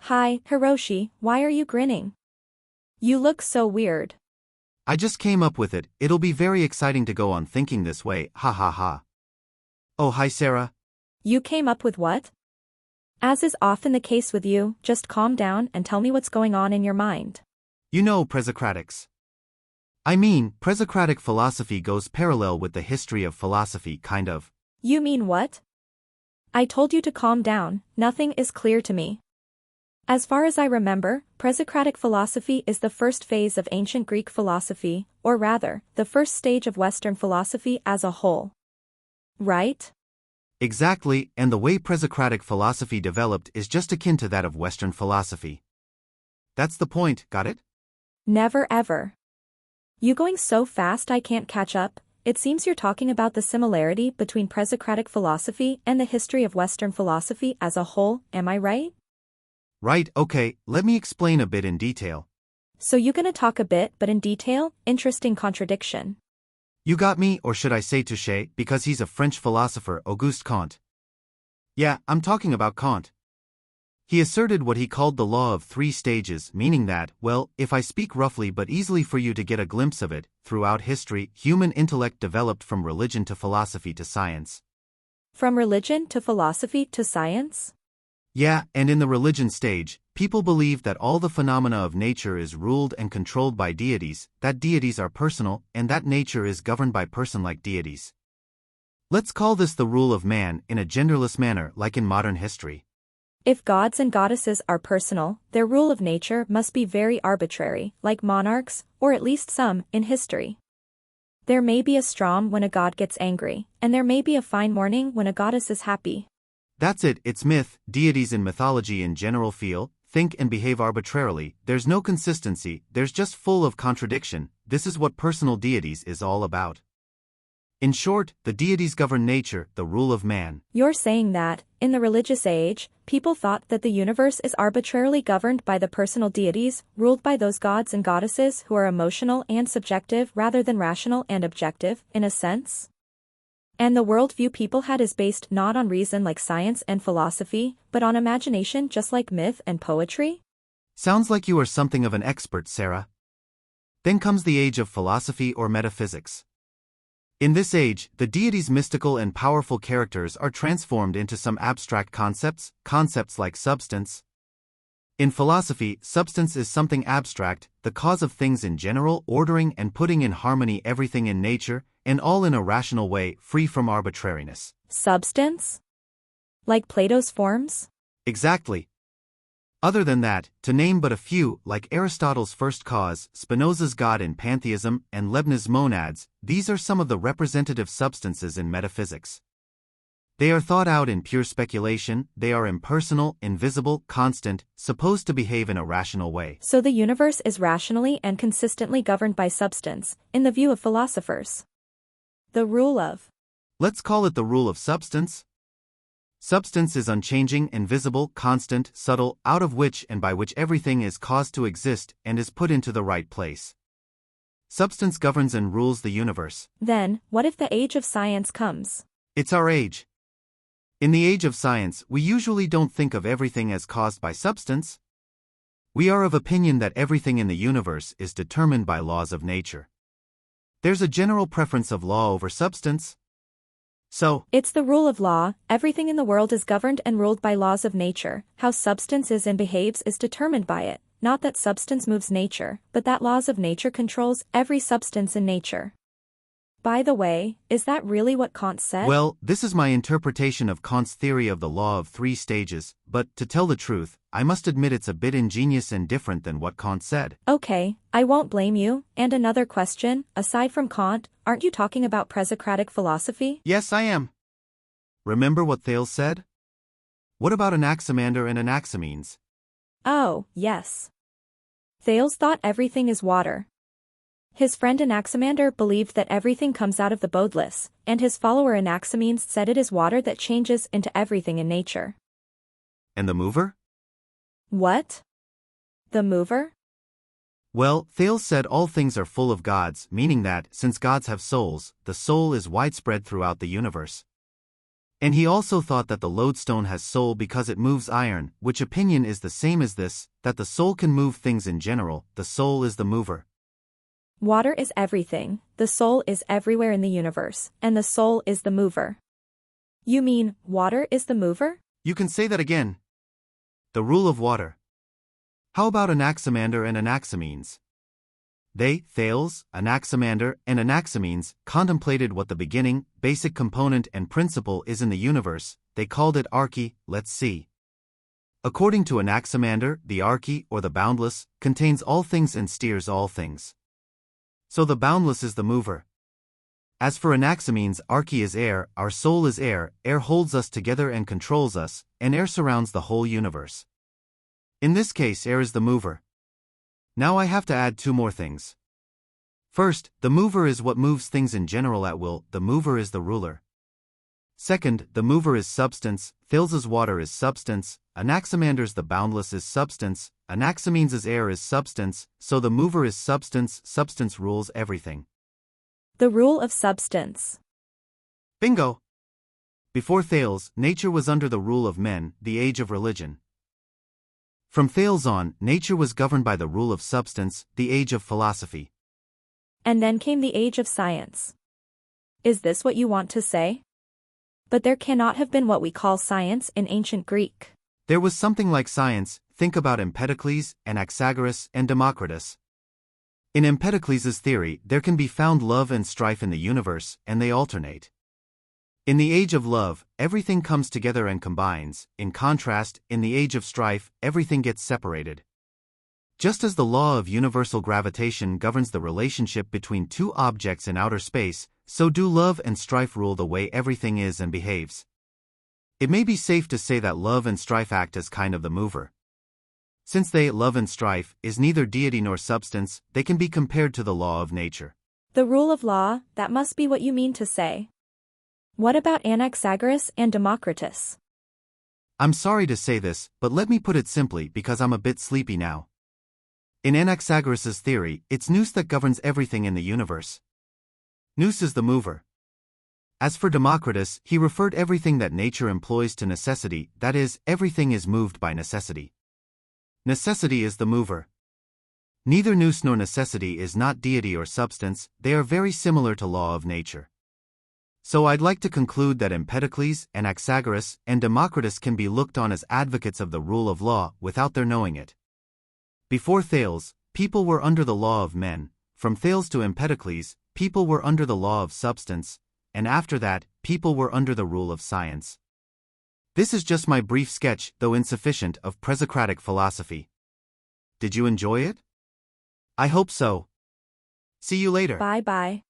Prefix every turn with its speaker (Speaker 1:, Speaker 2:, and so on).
Speaker 1: Hi, Hiroshi, why are you grinning? You look so weird.
Speaker 2: I just came up with it, it'll be very exciting to go on thinking this way, ha ha ha. Oh hi Sarah.
Speaker 1: You came up with what? As is often the case with you, just calm down and tell me what's going on in your mind.
Speaker 2: You know Presocratics. I mean, Presocratic philosophy goes parallel with the history of philosophy, kind of.
Speaker 1: You mean what? I told you to calm down, nothing is clear to me. As far as I remember, Presocratic philosophy is the first phase of ancient Greek philosophy, or rather, the first stage of Western philosophy as a whole. Right?
Speaker 2: Exactly, and the way Presocratic philosophy developed is just akin to that of Western philosophy. That's the point, got it?
Speaker 1: Never ever. You going so fast I can't catch up. It seems you're talking about the similarity between Presocratic philosophy and the history of Western philosophy as a whole, am I right?
Speaker 2: Right, okay, let me explain a bit in detail.
Speaker 1: So you gonna talk a bit but in detail? Interesting contradiction.
Speaker 2: You got me, or should I say touché, because he's a French philosopher, Auguste Comte. Yeah, I'm talking about Comte. He asserted what he called the law of three stages, meaning that, well, if I speak roughly but easily for you to get a glimpse of it, throughout history, human intellect developed from religion to philosophy to science.
Speaker 1: From religion to philosophy to science?
Speaker 2: Yeah, and in the religion stage, people believed that all the phenomena of nature is ruled and controlled by deities, that deities are personal, and that nature is governed by person-like deities. Let's call this the rule of man, in a genderless manner like in modern history.
Speaker 1: If gods and goddesses are personal, their rule of nature must be very arbitrary, like monarchs, or at least some, in history. There may be a storm when a god gets angry, and there may be a fine morning when a goddess is happy.
Speaker 2: That's it, it's myth. Deities in mythology in general feel, think and behave arbitrarily, there's no consistency, there's just full of contradiction. This is what personal deities is all about. In short, the deities govern nature, the rule of man.
Speaker 1: You're saying that, in the religious age, people thought that the universe is arbitrarily governed by the personal deities, ruled by those gods and goddesses who are emotional and subjective rather than rational and objective, in a sense? And the worldview people had is based not on reason like science and philosophy, but on imagination just like myth and poetry?
Speaker 2: Sounds like you are something of an expert, Sarah. Then comes the age of philosophy or metaphysics. In this age, the deities' mystical and powerful characters are transformed into some abstract concepts like substance. In philosophy, substance is something abstract, the cause of things in general, ordering and putting in harmony everything in nature, and all in a rational way, free from arbitrariness.
Speaker 1: Substance? Like Plato's forms?
Speaker 2: Exactly. Other than that, to name but a few, like Aristotle's first cause, Spinoza's God in pantheism, and Leibniz's monads, these are some of the representative substances in metaphysics. They are thought out in pure speculation, they are impersonal, invisible, constant, supposed to behave in a rational way.
Speaker 1: So the universe is rationally and consistently governed by substance, in the view of philosophers. The rule of.
Speaker 2: Let's call it the rule of substance. Substance is unchanging, invisible, constant, subtle, out of which and by which everything is caused to exist and is put into the right place. Substance governs and rules the universe.
Speaker 1: Then, what if the age of science comes?
Speaker 2: It's our age. In the age of science, we usually don't think of everything as caused by substance. We are of opinion that everything in the universe is determined by laws of nature. There's a general preference of law over substance. So,
Speaker 1: it's the rule of law, everything in the world is governed and ruled by laws of nature, how substance is and behaves is determined by it, not that substance moves nature, but that laws of nature controls every substance in nature. By the way, is that really what Kant said?
Speaker 2: Well, this is my interpretation of Kant's theory of the law of three stages, but, to tell the truth, I must admit it's a bit ingenious and different than what Kant said.
Speaker 1: Okay, I won't blame you. And another question, aside from Kant, aren't you talking about Presocratic philosophy?
Speaker 2: Yes, I am. Remember what Thales said? What about Anaximander and Anaximenes?
Speaker 1: Oh, yes. Thales thought everything is water. His friend Anaximander believed that everything comes out of the bodiless, and his follower Anaximenes said it is water that changes into everything in nature.
Speaker 2: And the mover?
Speaker 1: What? The mover?
Speaker 2: Well, Thales said all things are full of gods, meaning that, since gods have souls, the soul is widespread throughout the universe. And he also thought that the lodestone has soul because it moves iron, which opinion is the same as this, that the soul can move things in general, the soul is the mover.
Speaker 1: Water is everything, the soul is everywhere in the universe, and the soul is the mover. You mean, water is the mover?
Speaker 2: You can say that again. The rule of water. How about Anaximander and Anaximenes? They, Thales, Anaximander, and Anaximenes, contemplated what the beginning, basic component and principle is in the universe. They called it arche. Let's see. According to Anaximander, the arche, or the boundless, contains all things and steers all things. So the boundless is the mover. As for Anaximenes, arche is air, our soul is air holds us together and controls us, and air surrounds the whole universe. In this case, air is the mover. Now I have to add two more things. First, the mover is what moves things in general at will, the mover is the ruler. Second, the mover is substance, Thales's water is substance, Anaximander's the boundless is substance, Anaximenes' air is substance, so the mover is substance, substance rules everything.
Speaker 1: The rule of substance.
Speaker 2: Bingo! Before Thales, nature was under the rule of men, the age of religion. From Thales on, nature was governed by the rule of substance, the age of philosophy.
Speaker 1: And then came the age of science. Is this what you want to say? But there cannot have been what we call science in ancient Greek.
Speaker 2: There was something like science, think about Empedocles, Anaxagoras, and Democritus. In Empedocles' theory, there can be found love and strife in the universe, and they alternate. In the age of love, everything comes together and combines. In contrast, in the age of strife, everything gets separated. Just as the law of universal gravitation governs the relationship between two objects in outer space, so do love and strife rule the way everything is and behaves. It may be safe to say that love and strife act as kind of the mover. Since they, love and strife, is neither deity nor substance, they can be compared to the law of nature.
Speaker 1: The rule of law, that must be what you mean to say. What about Anaxagoras and Democritus?
Speaker 2: I'm sorry to say this, but let me put it simply because I'm a bit sleepy now. In Anaxagoras' theory, it's nous that governs everything in the universe. Nous is the mover. As for Democritus, he referred everything that nature employs to necessity, that is, everything is moved by necessity. Necessity is the mover. Neither nous nor necessity is not deity or substance, they are very similar to law of nature. So I'd like to conclude that Empedocles, Anaxagoras, and Democritus can be looked on as advocates of the rule of law without their knowing it. Before Thales, people were under the law of men, from Thales to Empedocles, people were under the law of substance, and after that, people were under the rule of science. This is just my brief sketch, though insufficient, of Presocratic philosophy. Did you enjoy it? I hope so. See you later.
Speaker 1: Bye-bye.